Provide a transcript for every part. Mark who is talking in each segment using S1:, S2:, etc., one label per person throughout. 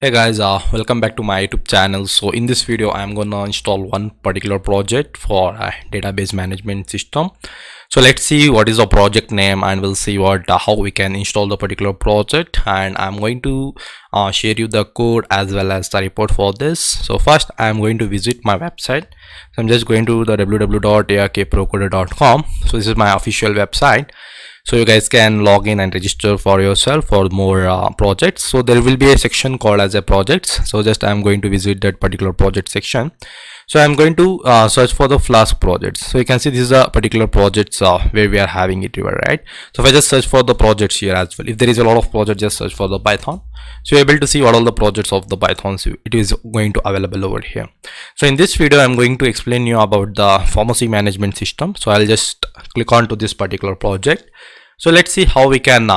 S1: Hey guys, welcome back to my YouTube channel. So in this video I'm gonna install one particular project for a database management system. So let's see what is the project name, and we'll see what how we can install the particular project, and I'm going to share you the code as well as the report for this. So first I'm going to visit my website. So I'm just going to the www.arkprocoder.com. So this is my official website, so you guys can log in and register for yourself for more projects. So there will be a section called as a projects. So just I'm going to visit that particular project section. So I'm going to search for the Flask projects. So you can see this is a particular projects where we are having it here, right? So if I just search for the projects here as well, if there is a lot of projects, just search for the Python. So you're able to see what all the projects of the Python it is going to available over here. So in this video I'm going to explain you about the pharmacy management system. So I'll just click on to this particular project. So let's see how we can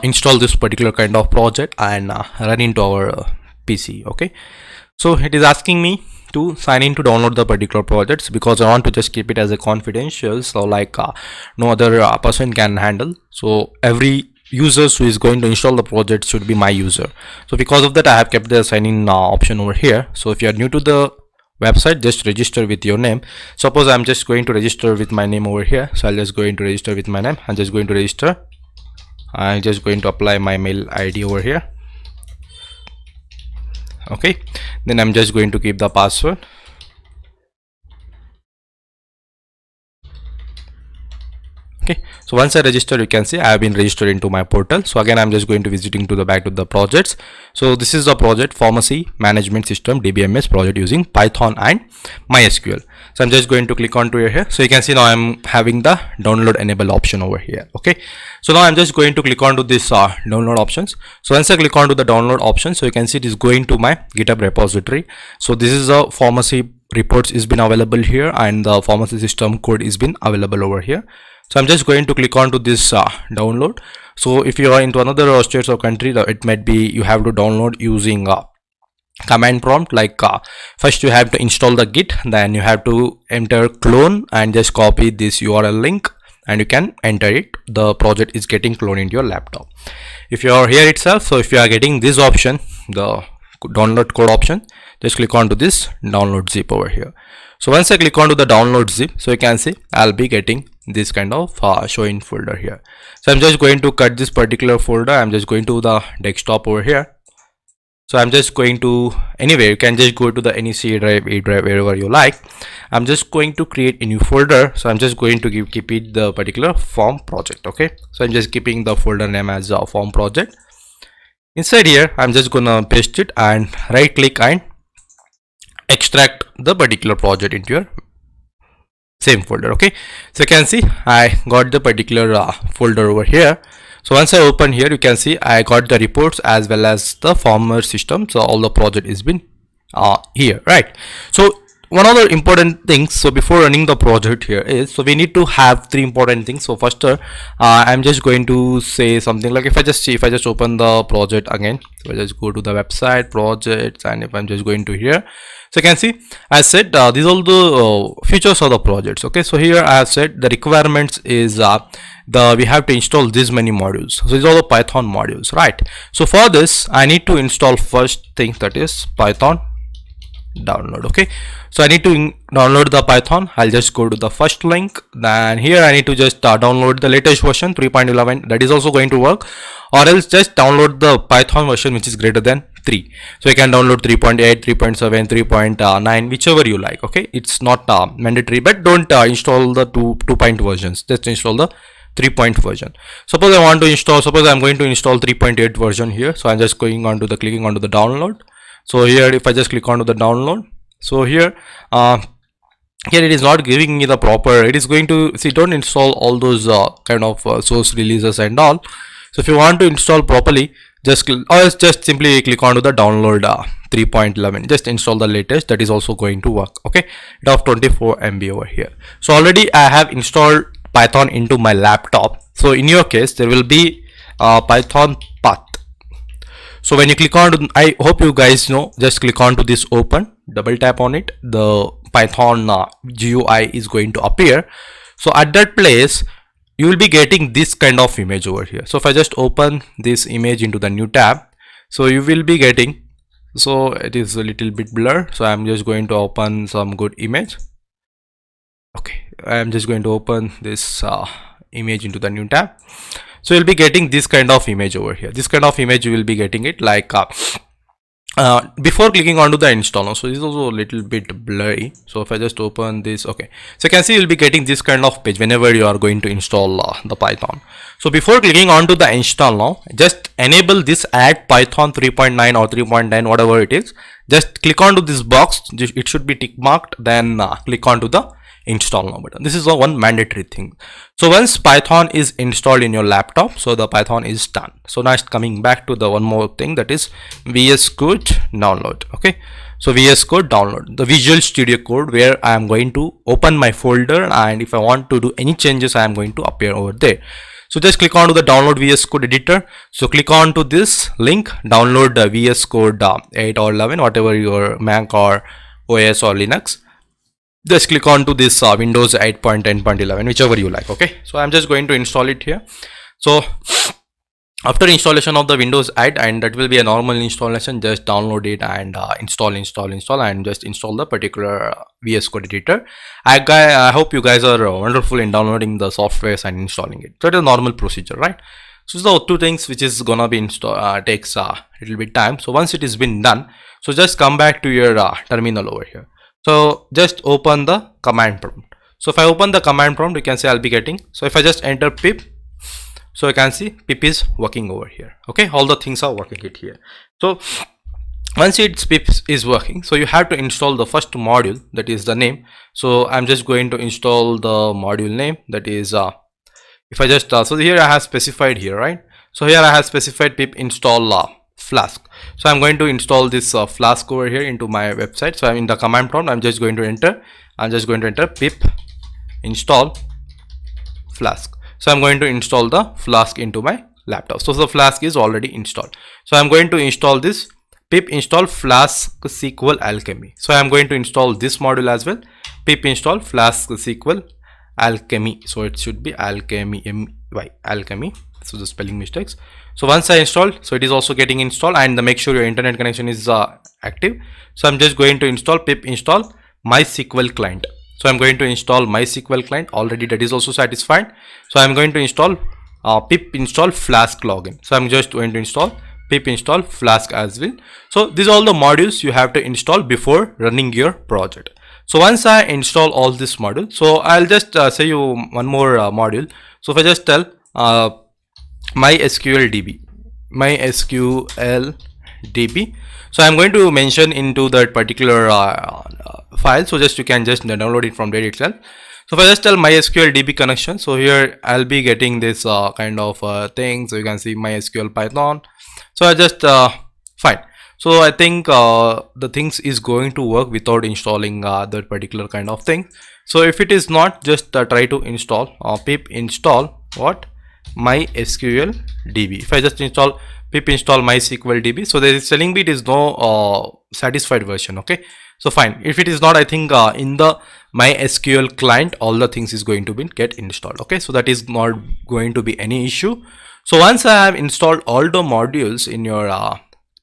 S1: install this particular kind of project and run into our PC. Okay, so it is asking me to sign in to download the particular projects because I want to just keep it as a confidential, so like no other person can handle. So every user who is going to install the project should be my user. So because of that I have kept the sign in option over here. So if you are new to the website, just register with your name. Suppose I'm just going to register with my name over here. So I'll just going to register with my name. I'm just going to register. I'm just going to apply my mail ID over here. Okay, then I'm just going to keep the password. Okay, so once I register, you can see I have been registered into my portal. So again I'm just going to visiting to the back to the projects. So this is the project pharmacy management system DBMS project using Python and MySQL. So I'm just going to click on to here. So you can see now I'm having the download enable option over here. Okay, so now I'm just going to click on to this download options. So once I click on to the download option, so you can see it is going to my GitHub repository. So this is a pharmacy reports is been available here, and the pharmacy system code is been available over here. So I'm just going to click on to this download. So if you are into another states or country, it might be you have to download using command prompt, like first you have to install the git, then you have to enter clone and just copy this URL link and you can enter it. The project is getting cloned into your laptop. If you are here itself, so if you are getting this option, the download code option, just click on to this download zip over here. So once I click on to the download zip, so you can see I'll be getting this kind of show in folder here. So I'm just going to cut this particular folder. I'm just going to the desktop over here. So I'm just going to, anyway you can just go to the any C drive, A drive, wherever you like. I'm just going to create a new folder. So I'm just going to keep it the particular form project. Okay, so I'm just keeping the folder name as a form project. Inside here I'm just gonna paste it and right click and extract the particular project into your same folder. Okay, so you can see I got the particular folder over here. So once I open here, you can see I got the reports as well as the former system. So all the project is been here, right? So one other important thing, so before running the project here is, so we need to have three important things. So first I'm just going to say something like, if I just open the project again, so I just go to the website projects, and if I'm just going to here, so you can see I said these are the features of the projects. Okay, so here I have said the requirements is we have to install this many modules. So these are the Python modules, right? So for this I need to install first thing, that is Python download. Okay, so I need to download the Python. I'll just go to the first link. Then here I need to just download the latest version 3.11. that is also going to work, or else just download the Python version which is greater than 3. So you can download 3.8, 3.7, 3.9, whichever you like. Okay, it's not mandatory, but don't install the 2 point versions, just install the 3 version. Suppose I want to install, suppose I'm going to install 3.8 version here. So I'm just going on to the clicking onto the download. So here if I just click onto the download, so here it is not giving me the proper, it is going to see, don't install all those kind of source releases and all. So if you want to install properly, just simply click onto the download 3.11, just install the latest, that is also going to work. Okay, it have 24 MB over here. So already I have installed Python into my laptop. So in your case there will be Python path. So when you click on, I hope you guys know, just click on to this open, double tap on it, the Python GUI is going to appear. So at that place you will be getting this kind of image over here. So if I just open this image into the new tab, So you will be getting, so it is a little bit blur, so I'm just going to open some good image. Okay, I'm just going to open this image into the new tab. So you'll be getting this kind of image over here. This kind of image you will be getting it like before clicking onto the install. So this is also a little bit blurry. So if I just open this, okay, so you can see you'll be getting this kind of page whenever you are going to install the Python. So before clicking onto the install now, just enable this add Python 3.9 or 3.9, whatever it is. Just click onto this box. It should be tick marked. Then click onto the install now button. This is the one mandatory thing. So once Python is installed in your laptop, so the Python is done. So now it's coming back to the one more thing, that is VS Code download. Okay, so VS Code download, the Visual Studio Code, where I am going to open my folder, and if I want to do any changes, I am going to appear over there. So just click on to the download VS Code editor. So click on to this link, download the VS Code 8 or 11, whatever your Mac or OS or Linux. Just click on to this Windows 8.10.11, whichever you like. Okay, so I'm just going to install it here. So after installation of the Windows 8, and that will be a normal installation, just download it and install and just install the particular VS Code editor. I hope you guys are wonderful in downloading the softwares and installing it. So it is a normal procedure, right? So the two things which is gonna be installed takes a little bit time. So once it has been done, so just come back to your terminal over here. So just open the command prompt. So if I open the command prompt, you can see I'll be getting, so if I just enter pip, so you can see pip is working over here. Okay, all the things are working it here. So once it's pip is working, so you have to install the first module, that is the name. So I'm just going to install the module name, that is if I just so here I have specified here, right? So here I have specified pip install Flask. So I'm going to install this Flask over here into my website. So I'm in the command prompt, I'm just going to enter pip install Flask. So I'm going to install the Flask into my laptop. So the Flask is already installed. So I'm going to install this pip install Flask SQL Alchemy. So I'm going to install this module as well, pip install Flask SQL Alchemy. So it should be Alchemy, Alchemy. So the spelling mistakes. So once I install, so it is also getting installed, and make sure your internet connection is active. So I'm just going to install pip install MySQL client. So I'm going to install MySQL client, already that is also satisfied. So I'm going to install pip install Flask login. So I'm just going to install pip install Flask as well. So these are all the modules you have to install before running your project. So once I install all this module, so I'll just say you one more module. So if I just tell MySQL DB, so I'm going to mention into that particular file, so just you can just download it from there itself. So if I just tell MySQL DB connection, so here I'll be getting this kind of thing. So you can see MySQL Python. So I just fine. So I think the things is going to work without installing that particular kind of thing. So if it is not, just try to install pip install what MySQL DB. If I just install pip install MySQL DB, so there is telling me it is no satisfied version. Okay, so fine. If it is not, I think in the MySQL client all the things is going to be get installed. Okay, so that is not going to be any issue. So once I have installed all the modules in your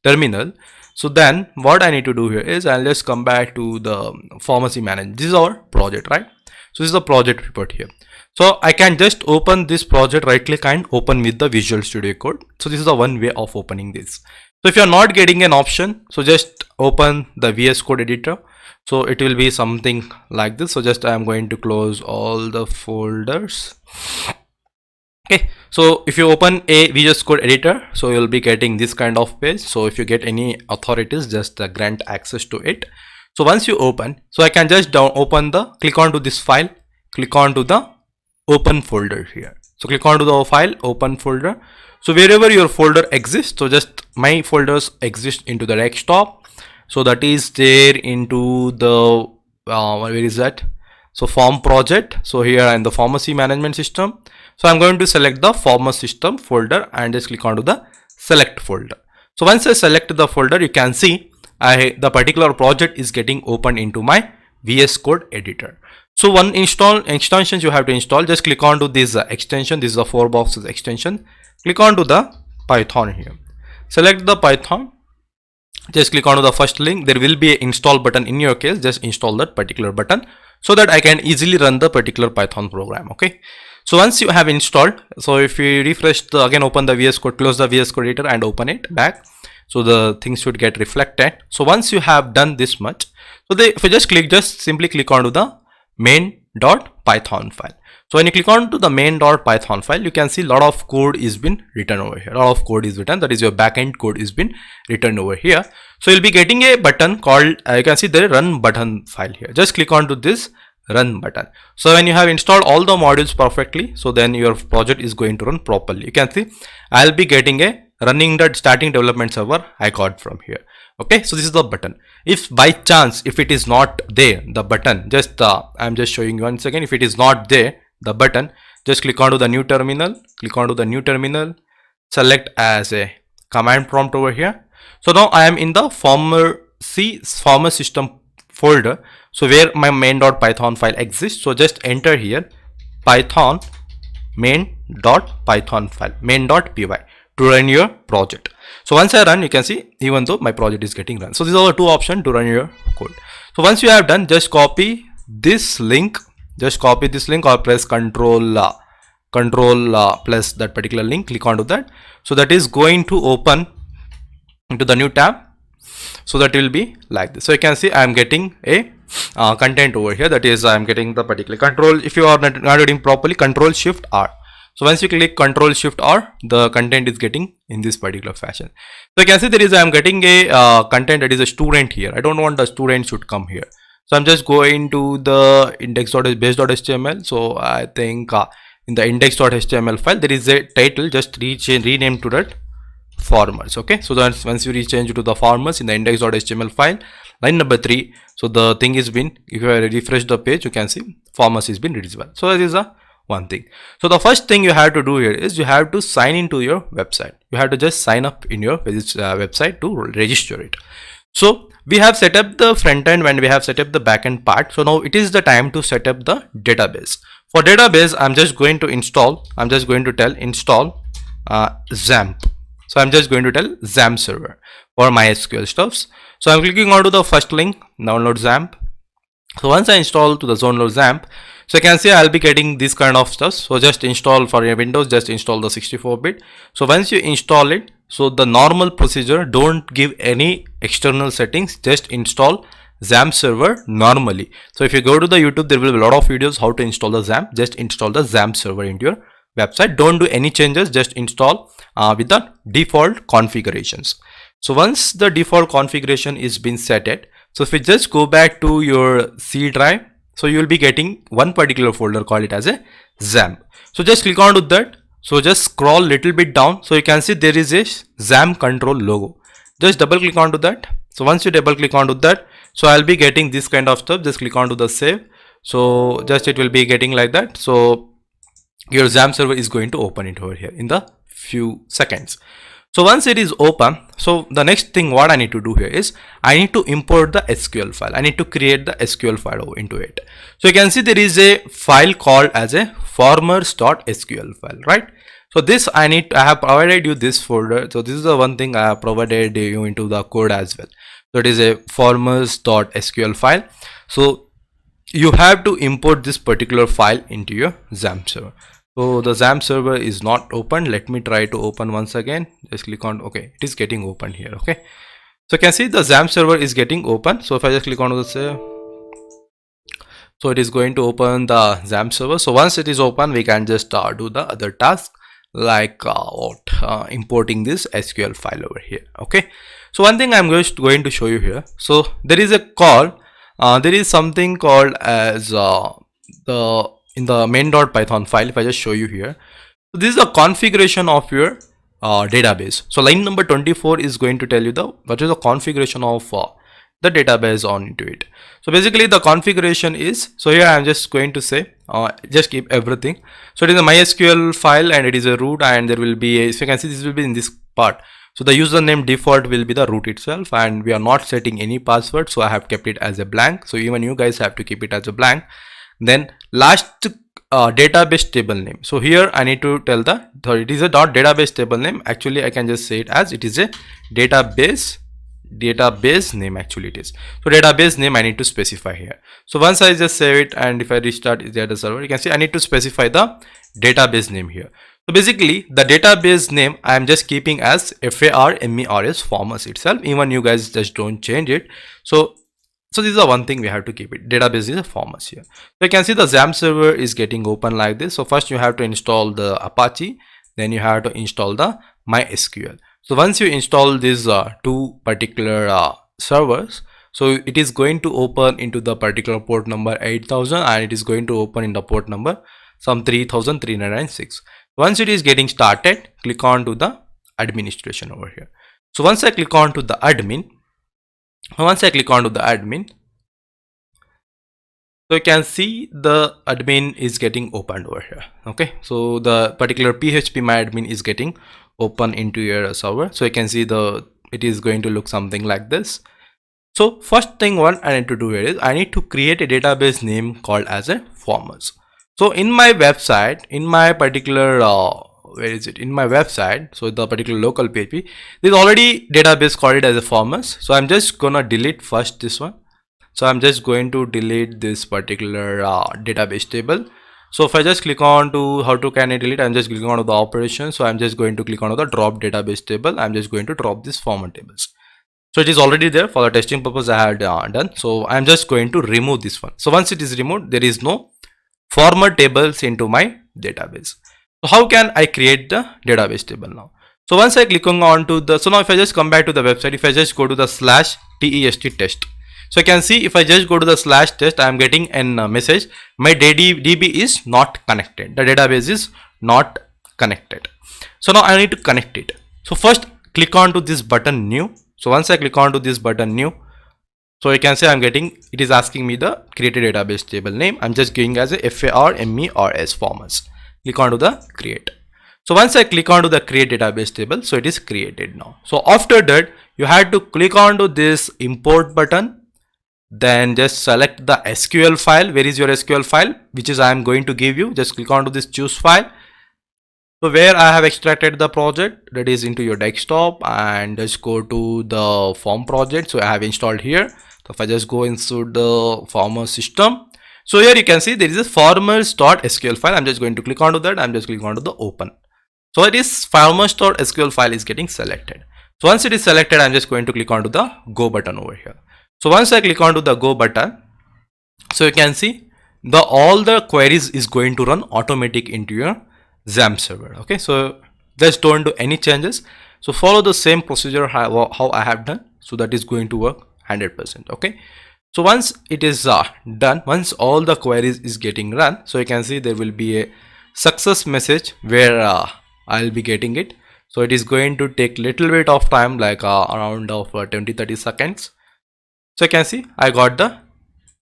S1: terminal, so then what I need to do here is I'll just come back to the pharmacy manager. This is our project, right? So this is the project report here. So I can just open this project, right click and open with the Visual Studio Code. So this is the one way of opening this. So if you're not getting an option, so just open the VS Code editor. So it will be something like this. So just I'm going to close all the folders. Okay, so if you open a VS Code editor, so you'll be getting this kind of page. So if you get any authorities, just grant access to it. So once you open, so I can just open the, click on to this file, click on to the open folder here. So click on to the file, open folder. So wherever your folder exists, so just my folders exist into the desktop. So that is there into the where is that? So form project. So here in the pharmacy management system. So I'm going to select the pharmacy system folder and just click on to the select folder. So once I select the folder, you can see the particular project is getting opened into my VS Code editor. So one extensions you have to install. Just click on to this extension. This is a 4 boxes extension. Click on to the Python here. select the Python, just click on the first link. There will be an install button. In your case, just install that particular button so that I can easily run the particular Python program. Okay, so once you have installed, so if you refresh the, again open the VS Code, close the VS Code editor and open it back, so the things should get reflected. So once you have done this much, so if you just simply click onto the main.python file. So when you click on to the main.python file, you can see a lot of code is been written over here. A lot of code is written, that is your backend code is been written over here. So you'll be getting a button called, you can see the run button file here. Just click on to this run button. So when you have installed all the modules perfectly, so then your project is going to run properly. You can see I'll be getting a running the starting development server I got from here. Okay, so this is the button. If by chance, if it is not there, the button, just I'm just showing you once again, if it is not there, the button, just click onto the new terminal, select as a command prompt over here. So now I am in the former system folder, so where my main.python file exists. So just enter here python main.python file, main.py, to run your project. So once I run, you can see even though my project is getting run. So these are the two options to run your code. So once you have done, just copy this link, or press control plus that particular link, click onto that. So that is going to open into the new tab. So that will be like this. So you can see I am getting a content over here, that is I am getting the particular control. If you are not reading properly, control shift R. So once you click control shift R, the content is getting in this particular fashion. So you can see there is, I am getting a content that is a student here. I don't want the student should come here. So I'm just going to the index.base.html. So I think in the index.html file, there is a title, just rename to that farmers. Okay, so that's once you rechange to the farmers in the index.html file, line number 3. So the thing is been, if you refresh the page, you can see farmers is been readable. So that is a one thing. So the first thing you have to do here is you have to sign into your website. You have to just sign up in your website to register it. So we have set up the front end when we have set up the backend part. So now it is the time to set up the database. For database, I'm just going to install, install XAMPP. So I'm just going to tell XAMPP server for MySQL stuffs. So I'm clicking onto the first link, download XAMPP. So once I install to the download XAMPP, so you can see I'll be getting this kind of stuff. So just install for your Windows, just install the 64-bit. So once you install it, so the normal procedure, don't give any external settings, just install XAMPP server normally. So if you go to the YouTube, there will be a lot of videos how to install the XAMPP. Just install the XAMPP server into your website. Don't do any changes, just install with the default configurations. So once the default configuration is been set it, so if you just go back to your C drive, so you will be getting one particular folder, call it as a XAMPP. So just click on to that. So just scroll little bit down. So you can see there is a XAMPP control logo. Just double click onto that. So once you double click onto that, so I'll be getting this kind of stuff. Just click onto the save. So just it will be getting like that. So your XAMPP server is going to open it over here in the few seconds. So once it is open, so the next thing what I need to do here is I need to import the SQL file. I need to create the SQL file into it. So you can see there is a file called as a farmers.sql file, right? So this I have provided you this folder. So this is the one thing I have provided you into the code as well. So it is a farmers.sql file. So you have to import this particular file into your XAMPP server. So the XAMPP server is not open. Let me try to open once again. Just click on, okay, it is getting open here. Okay, so you can see the XAMPP server is getting open. So if I just click on the save, so it is going to open the XAMPP server. So once it is open, we can just do the other task like importing this SQL file over here. Okay, so one thing I'm just going to show you here. So there is a call, there is something called as in the main.python file. If I just show you here, so this is the configuration of your database. So line number 24 is going to tell you what is the configuration of the database on into it. So basically the configuration is, so here I'm just going to say just keep everything. So it is a MySQL file and it is a root, and there will be a, so you can see this will be in this part. So the username default will be the root itself, and we are not setting any password, so I have kept it as a blank. So even you guys have to keep it as a blank. Then last database table name. So here I need to tell it is a database table name. Actually I can just say it as it is a database name. Actually it is, so database name I need to specify here. So once I just save it, and if I restart the data server, you can see I need to specify the database name here. So basically the database name I am just keeping as FARMERS formers itself. Even you guys just don't change it. So this is the one thing we have to keep it. Database is a formers here. So you can see the XAMPP server is getting open like this. So first you have to install the Apache, then you have to install the MySQL. So once you install these two particular servers, so it is going to open into the particular port number 8000, and it is going to open in the port number some 3306. Once it is getting started, click on to the administration over here. So once I click on to the admin, so you can see the admin is getting opened over here. Okay, so the particular PHP my admin is getting open into your server. So you can see it is going to look something like this. So first thing what I need to do here is I need to create a database name called as a formers. So in my website, in my particular in my website, so the particular local PHP, there's already database called it as a formers. So I'm just gonna delete first this one. So I'm just going to delete this particular database table. So if I just click on to how to can I delete, I'm just clicking on to the operation. So I'm just going to click on to the drop database table. I'm just going to drop this former tables. So it is already there. For the testing purpose I had done. So I'm just going to remove this one. So once it is removed, there is no former tables into my database. So how can I create the database table now? So once I click on to the, so now if I just come back to the website, if I just go to the /test test, so you can see if I just go to the /test, I am getting a message, my DB is not connected, the database is not connected. So now I need to connect it. So first click on to this button new. So once I click on to this button new, so you can see I'm getting, it is asking me the created database table name. I'm just giving as a FARMERS formers. Click on to the create. So once I click on to the create database table, so it is created now. So after that, you had to click on to this import button, then just select the SQL file. Where is your SQL file, which is I am going to give you? Just click on to this choose file. So where I have extracted the project, that is into your desktop, and just go to the form project. So I have installed here. So if I just go into the former system, so here you can see there is a formers.sql file. I'm just going to click onto that. I'm just clicking onto the open. So it is formers.sql file is getting selected. So once it is selected, I'm just going to click onto the go button over here. So once I click onto the go button, so you can see all the queries is going to run automatic into your XAMPP server. Okay, so just don't do any changes. So follow the same procedure how I have done. So that is going to work 100%. Okay, so once it is done, once all the queries is getting run, so you can see there will be a success message where I'll be getting it. So it is going to take little bit of time, like around of 20-30 seconds. So you can see I got the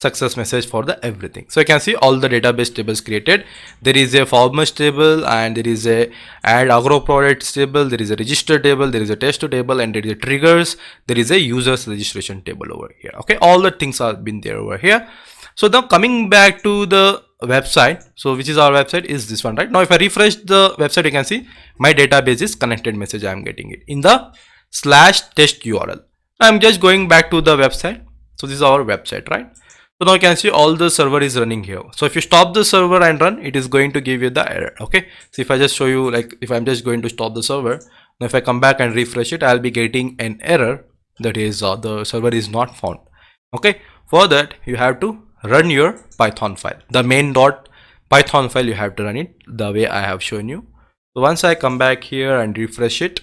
S1: success message for the everything. So you can see all the database tables created. There is a formers table, and there is a add agro products table, there is a register table, there is a test table, and there is a triggers, there is a users registration table over here. Okay, all the things have been there over here. So now coming back to the website, so which is our website is this one, right? Now if I refresh the website, you can see my database is connected message. I am getting it in the /test URL. I'm just going back to the website. So this is our website, right? So now you can see all the server is running here. So if you stop the server and run, it is going to give you the error. Okay, so if I just show you, like if I'm just going to stop the server, now if I come back and refresh it, I'll be getting an error, that is the server is not found. Okay, for that you have to run your Python file, the main.python file. You have to run it the way I have shown you. So once I come back here and refresh it,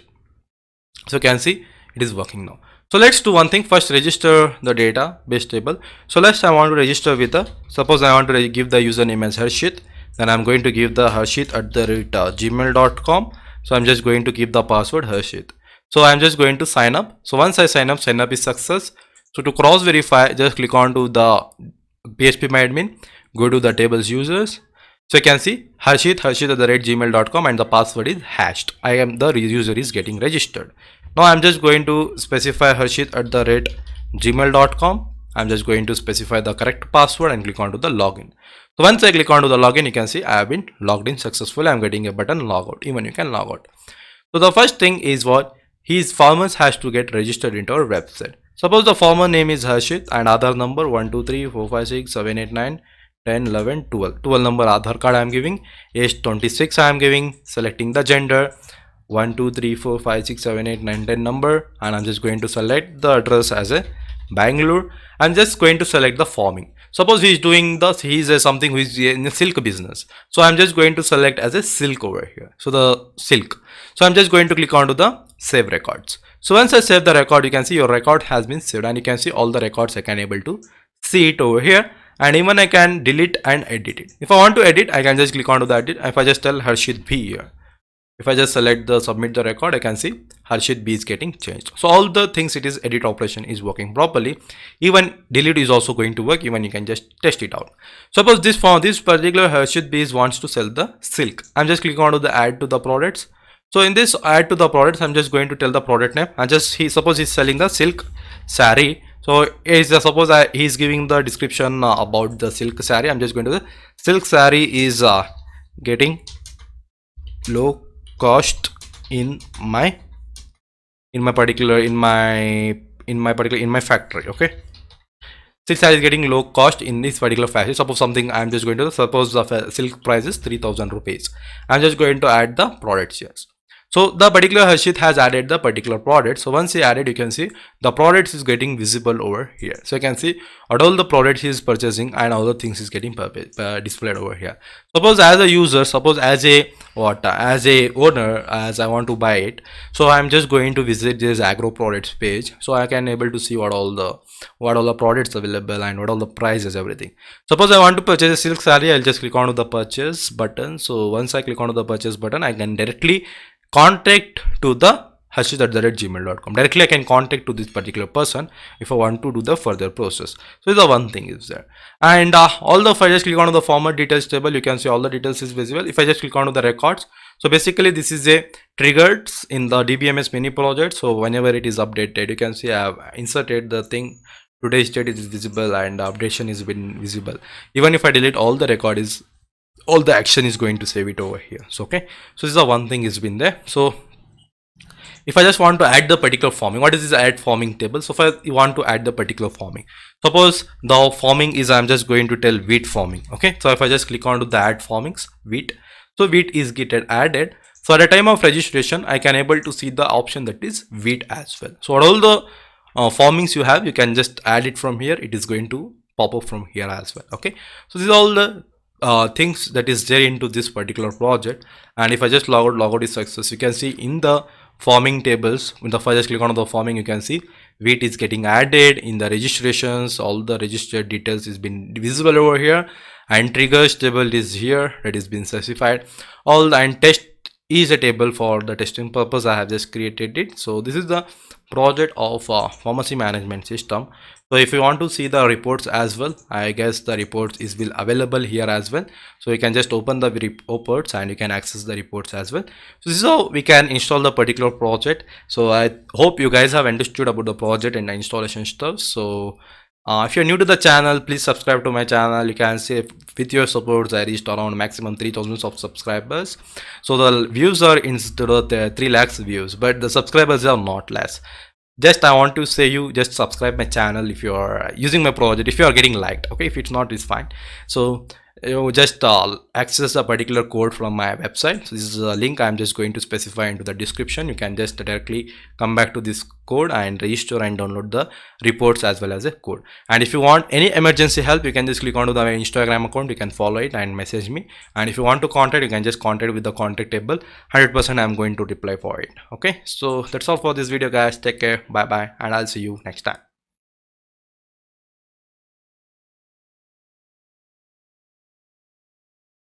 S1: so you can see it is working now. So let's do one thing. First register the database table. So let's I want to register with suppose I want to give the username as Harshit, then I'm going to give the harshit@gmail.com. So I'm just going to keep the password Harshit. So I'm just going to sign up. So once I sign up is success. So to cross verify, just click on to the phpMyAdmin, go to the tables users. So you can see harshit@gmail.com, and the password is hashed. The user is getting registered. Now I'm just going to specify harshit@gmail.com. I'm just going to specify the correct password and click onto the login. So once I click onto the login, you can see I have been logged in successfully. I'm getting a button log out. Even you can log out. So the first thing is what his farmers has to get registered into our website. Suppose the farmer name is Harshit and Aadhaar number 1 2 3 4 5 6 7 8 9 10 11 12. 12 number Aadhaar card I am giving. Age 26 I am giving. Selecting the gender 1 2 3 4 5 6 7 8 9 10 number, and I'm just going to select the address as a Bangalore. I'm just going to select the farming. Suppose he is doing the something who is in a silk business, so I'm just going to select as a silk over here. So the silk, so I'm just going to click onto the save records. So once I save the record, you can see your record has been saved, and you can see all the records I can able to see it over here, and even I can delete and edit it. If I want to edit, I can just click onto the edit. If I just tell Harshit B here, if I just select the submit the record, I can see Harshit B is getting changed. So all the things it is edit operation is working properly. Even delete is also going to work. Even you can just test it out. Suppose this particular Harshit B wants to sell the silk. I'm just clicking on to the add to the products. So in this add to the products, I'm just going to tell the product name. And just suppose he's selling the silk sari. So suppose he's giving the description about the silk sari. I'm just going to the silk sari is getting low cost in my factory. Okay, silk saree is getting low cost in this particular factory. Suppose something, I'm just going to suppose the silk price is 3000 rupees. I'm just going to add the products here. So the particular Harshit has added the particular product. So once he added, you can see the products is getting visible over here. So you can see all the products he is purchasing and all the things is getting displayed over here. Suppose as a user, suppose as a owner, as I want to buy it, so I'm just going to visit this agro products page, so I can able to see what all the products available and what all the prices, everything. Suppose I want to purchase a silk saree, I'll just click on the purchase button. So once I click on the purchase button, I can directly contact to the harshit@gmail.com. Directly I can contact to this particular person if I want to do the further process. So the one thing is there, and if I just click on the format details table, you can see all the details is visible. If I just click on the records, so basically this is a triggers in the DBMS mini project. So whenever it is updated, you can see I have inserted the thing. Today's date is visible and the updation is been visible. Even if I delete all the record, is all the action is going to save it over here. So okay, so this is the one thing is been there. So if I just want to add the particular forming, what is this add forming table? So if I want to add the particular forming, suppose the forming is, I'm just going to tell wheat forming. Okay, so if I just click on to the add formings wheat, so wheat is getting added. So at the time of registration, I can able to see the option that is wheat as well. So all the formings you have, you can just add it from here. It is going to pop up from here as well. Okay, so these are all the things that is there into this particular project. And if I just log out is success, you can see in the forming tables, when if I just click on the forming, you can see wheat is getting added in the registrations. All the registered details is been visible over here, and triggers table is here that is been specified. All the and test is a table for the testing purpose. I have just created it. So this is the project of pharmacy management system. So if you want to see the reports as well, I guess the reports is will available here as well. So you can just open the reports and you can access the reports as well. So this is how we can install the particular project. So I hope you guys have understood about the project and the installation stuff. So if you're new to the channel, please subscribe to my channel. You can see with your supports, I reached around maximum 3000 of subscribers. So the views are instead of the 3 lakhs views, but the subscribers are not less. Just I want to say you just subscribe my channel if you are using my project, if you are getting liked. Okay, if it's not, it's fine. So you just access a particular code from my website. So this is a link I'm just going to specify into the description. You can just directly come back to this code and register and download the reports as well as a code. And if you want any emergency help, you can just click onto the Instagram account. You can follow it and message me. And if you want to contact, you can just contact with the contact table. 100% I'm going to reply for it. Okay, so that's all for this video, guys. Take care, bye bye, and I'll see you next time.